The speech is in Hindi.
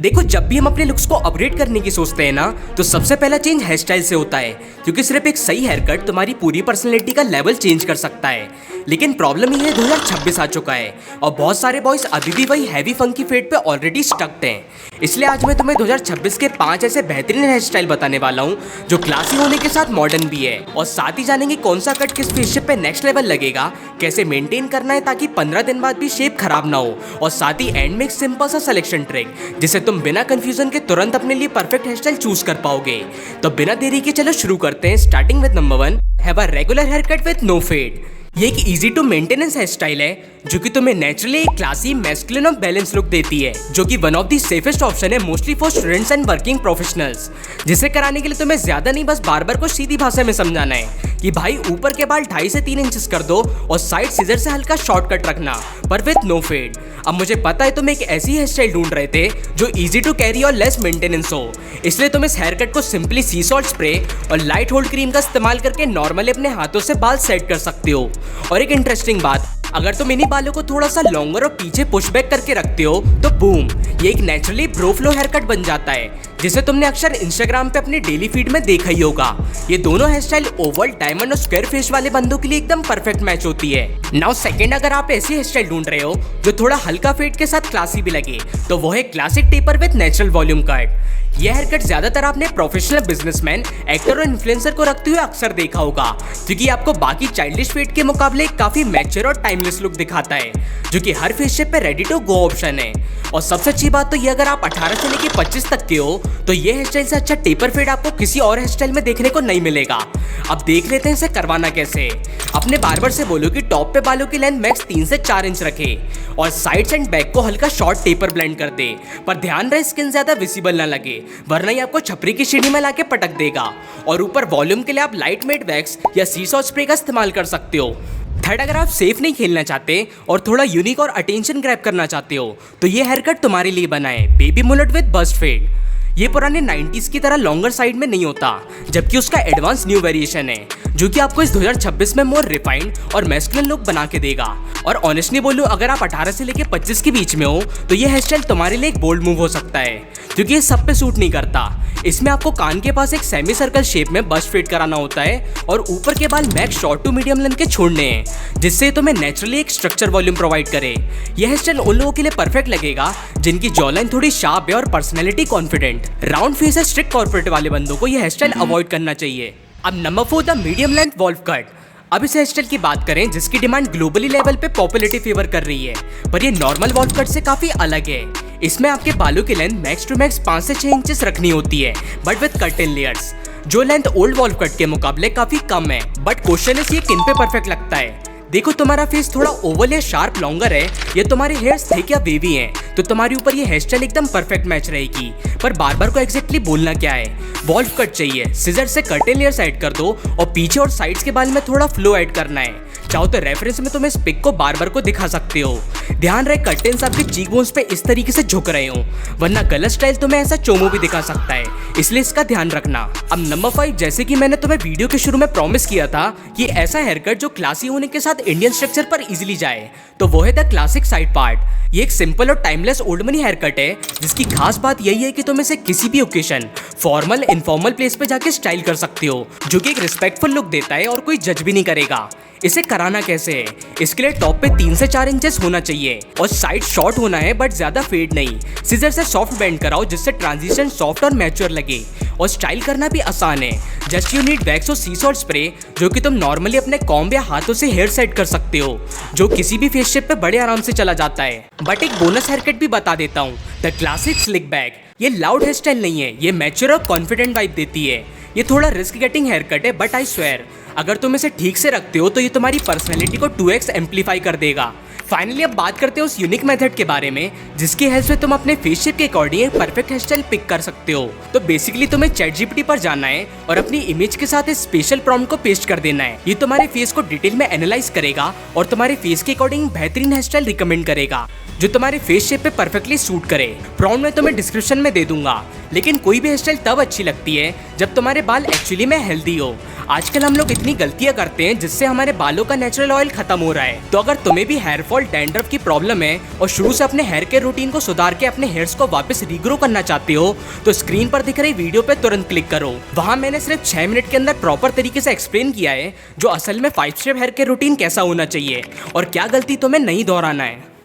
देखो, जब भी हम अपने लुक्स को अपग्रेड करने की सोचते हैं ना, तो सबसे पहला चेंज हेयर स्टाइल से होता है, क्योंकि सिर्फ एक सही हेयर कट तुम्हारी पूरी पर्सनैलिटी का लेवल चेंज कर सकता है। लेकिन प्रॉब्लम ये है 2026 आ चुका है और बहुत सारे बॉयज अभी भी वही हैवी फंकी फेड पे ऑलरेडी स्टक्ड हैं। इसलिए आज मैं तुम्हें 2026 के 5 ऐसे बेहतरीन हेयर स्टाइल बताने वाला हूँ जो क्लासी होने के साथ मॉडर्न भी है, और साथ ही जानेंगे कौन सा कट किस फेस शेप पे नेक्स्ट लेवल लगेगा, कैसे मेंटेन करना है ताकि 15 दिन बाद भी शेप खराब ना हो, और साथ ही एंड में एक सिंपल सा सिलेक्शन ट्रिक जिसे तुम बिना कंफ्यूजन के तुरंत अपने लिए परफेक्ट हेयर स्टाइल चूज कर पाओगे। तो बिना देरी के चलो शुरू करते हैं। Starting with number 1, have a regular hair cut with no fade. ये एक easy to maintenance hair style है जो कि तुम्हें नेचुरली एक क्लासी मैस्कुलिन और बैलेंस लुक देती है, जो कि one of the safest option है mostly for students and working professionals. जिसे कराने के लिए तुम्हें ज्यादा नहीं, बस बार्बर को सीधी भाषा में समझाना है कि भाई ऊपर के बाल 2.5 से 3 इंचेस कर दो और साइड सीजर से हल्का शॉर्टकट रखना, पर विद नो फेड। अब मुझे पता है तुम एक ऐसी हेयर स्टाइल ढूंढ रहे थे जो इजी टू कैरी और लेस मेंटेनेंस हो, इसलिए तुम इस हेयर कट को सिंपली सी सॉल्ट स्प्रे और लाइट होल्ड क्रीम का इस्तेमाल करके नॉर्मली अपने हाथों से बाल सेट कर सकते हो। और एक इंटरेस्टिंग बात, अगर तुम इन्हीं बालों को थोड़ा सा लॉन्गर और पीछे पुश बैक करके रखते हो तो बूम, ये एक naturally bro flow hair cut बन जाता है, जिसे तुमने अक्सर इंस्टाग्राम पे अपनी डेली फीड में देखा ही होगा। ये दोनों हेयर स्टाइल ओवल, डायमंड और स्क्वायर फेस वाले बंदों के लिए एकदम परफेक्ट मैच होती है। नाउ सेकंड, अगर आप ऐसी हेयर स्टाइल ढूंढ रहे हो जो थोड़ा हल्का फेड के साथ क्लासी भी लगे, तो वो है classic taper with natural volume cut. यह हेयर कट ज्यादातर आपने प्रोफेशनल बिजनेसमैन, एक्टर और इन्फ्लुएंसर को रखते हुए अक्सर देखा होगा, क्योंकि आपको बाकी चाइल्डिश फेड के मुकाबले काफी मैच्योर और टाइमलेस लुक दिखाता है, जो कि हर फेस शेप पे रेडी टू गो ऑप्शन है। और सबसे अच्छी बात तो ये, अगर आप 18 से लेकर 25 तक के हो तो ये हेयर स्टाइल से अच्छा टेपर फेड आपको किसी और हेयर स्टाइल में देखने को नहीं मिलेगा। अब देख लेते हैं इसे करवाना कैसे। अपने बार्बर से बोलो कि टॉप पे बालों की लेंथ मैक्स 3 से 4 इंच रखे और साइड्स एंड बैक को हल्का शॉर्ट टेपर ब्लेंड कर दे, पर ध्यान रहे स्किन ज्यादा विजिबल ना लगे, वरना ये आपको छपरी की सीढ़ी में लाके पटक देगा। और ऊपर वॉल्यूम के लिए आप लाइट मेड वैक्स या सी सॉल्ट स्प्रे का इस्तेमाल कर सकते हो। थर्ड, अगर आप सेफ नहीं खेलना चाहते और थोड़ा यूनिक और अटेंशन ग्रैब करना चाहते हो तो ये हेयर कट तुम्हारे लिए बना है, baby mullet with burst fade. ये पुराने 90s की तरह लॉन्गर साइड में नहीं होता, जबकि उसका एडवांस न्यू वेरिएशन है जो कि आपको इस 2026 में मोर रिफाइंड और मैस्कुलिन लुक बना के देगा। और ऑनेस्टली बोलूं, अगर आप 18 से लेकर 25 के बीच में हो तो ये हेयर स्टाइल तुम्हारे लिए एक बोल्ड मूव हो सकता है, क्योंकि ये सब पे सूट नहीं करता। इसमें आपको कान के पास एक सेमी सर्कल शेप में बस्ट फेड कराना होता है और ऊपर के बाल max short to medium length के छोड़ने हैं, जिससे तुम्हें नेचुरली एक स्ट्रक्चर वॉल्यूम प्रोवाइड करे। यह हेयर स्टाइल उन लोगों के लिए परफेक्ट लगेगा जिनकी जॉलाइन थोड़ी शार्प है और पर्सनैलिटी कॉन्फिडेंट। राउंड फेस है स्ट्रिक्ट कॉर्पोरेट वाले बंदों को यह हेयर स्टाइल अवॉइड करना चाहिए। अब number 4, the medium length wolf cut. अब इस हेयर स्टाइल की बात करें जिसकी डिमांड ग्लोबली लेवल पे पॉपुलैरिटी फेवर कर रही है, पर ये नॉर्मल वॉल्फ कट से काफी अलग है। इसमें आपके बालों की लेंथ मैक्स टू मैक्स 5 से 6 इंचेस रखनी होती है, but with cut in layers, जो लेंथ ओल्ड वॉल्फ कट के मुकाबले काफी कम है। बट क्वेश्चन इज, ये किन पे परफेक्ट लगता है। देखो, तुम्हारा फेस थोड़ा ओवल या शार्प लॉन्गर है, ये तुम्हारे हेयर्स थिक या वेवी हैं, तो तुम्हारे ऊपर ये हेयर स्टाइल एकदम परफेक्ट मैच रहेगी। पर बार्बर को एग्जैक्टली बोलना क्या है, वॉल्फ कट चाहिए, सीजर से कट इन लेयर्स ऐड कर दो और पीछे और साइड्स के बाल में थोड़ा फ्लो ऐड करना है। चाहो तो रेफरेंस में तुम इस पिक को बार्बर को दिखा सकते हो। ध्यान रहे कर्टेन्स आपके चीक बोन्स पे इस तरीके से झुक रहे हो, वरना गलत स्टाइल तुम्हें ऐसा चोमो भी दिखा सकता है, इसलिए इसका ध्यान रखना। अब नंबर 5, जैसे कि मैंने तुम्हें वीडियो के शुरू में प्रॉमिस किया था कि ऐसा हेयर कट जो क्लासी होने के साथ इंडियन स्ट्रक्चर पर इजीली जाए, तो वो है द क्लासिक साइड पार्ट। ये एक सिंपल और timeless old money hair cut है, जिसकी खास बात यही है कि तुम इसे किसी भी ओकेशन, फॉर्मल इनफॉर्मल प्लेस पे जाके स्टाइल कर सकते हो, जो कि एक रिस्पेक्टफुल लुक देता है और कोई जज भी नहीं करेगा। इसे कराना कैसे है, इसके लिए टॉप पे 3 से 4 इंचेस होना चाहिए और साइड शॉर्ट होना है, बट ज्यादा फेड नहीं। सीजर से सॉफ्ट बेंड कराओ जिससे ट्रांजिशन सॉफ्ट और मैच्योर लगे, और स्टाइल करना भी आसान है। जस्ट यू नीड वैक्स और सी सॉल्ट स्प्रे, जो कि तुम नॉर्मली अपने कॉम्ब या हाथों से हेयर सेट कर सकते हो, जो किसी भी फेस शेप पे बड़े आराम से चला जाता है। बट एक बोनस हेयर कट भी बता देता हूँ, द क्लासिक स्लिक बैक। ये लाउड हेयर स्टाइल नहीं है, ये मैच्योर और कॉन्फिडेंट वाइब देती है। ये थोड़ा रिस्क गेटिंग हेयर कट है, बट आई स्वेयर अगर तुम इसे ठीक से रखते हो तो ये तुम्हारी पर्सनैलिटी को 2x एम्पलीफाई कर देगा। फाइनली अब बात करते हैं उस यूनिक मेथड के बारे में जिसकी हेल्प से तुम अपने फेस शेप के अकॉर्डिंग एक परफेक्ट हेयर स्टाइल पिक कर सकते हो। तो बेसिकली तुम्हें ChatGPT पर जाना है और अपनी इमेज के साथ इस स्पेशल प्रॉम्प्ट को पेस्ट कर देना है। ये तुम्हारे फेस को डिटेल में एनालाइज करेगा और तुम्हारे फेस के अकॉर्डिंग बेहतरीन हेयर स्टाइल रिकमेंड करेगा। जो तुम्हारे फेस शेप पे परफेक्टली सूट करे। प्रॉम्प्ट मैं तुम्हें डिस्क्रिप्शन में दे दूंगा। लेकिन कोई भी हेयर स्टाइल तब अच्छी लगती है जब तुम्हारे बाल एक्चुअली में हेल्दी हो। आजकल हम लोग इतनी गलतियां करते हैं जिससे हमारे बालों का नेचुरल ऑयल खत्म हो रहा है। तो अगर तुम्हें भी हेयर फॉल, डैंड्रफ की प्रॉब्लम है और शुरू से अपने हेयर केयर रूटीन को सुधार के अपने हेयर्स को वापस रीग्रो करना चाहते हो तो स्क्रीन पर दिख रही वीडियो पे तुरंत क्लिक करो। वहां मैंने सिर्फ 6 मिनट के अंदर प्रॉपर तरीके से एक्सप्लेन किया है जो असल में 5 स्टेप हेयर केयर रूटीन कैसा होना चाहिए और क्या गलती तुम्हें नहीं दोहराना है।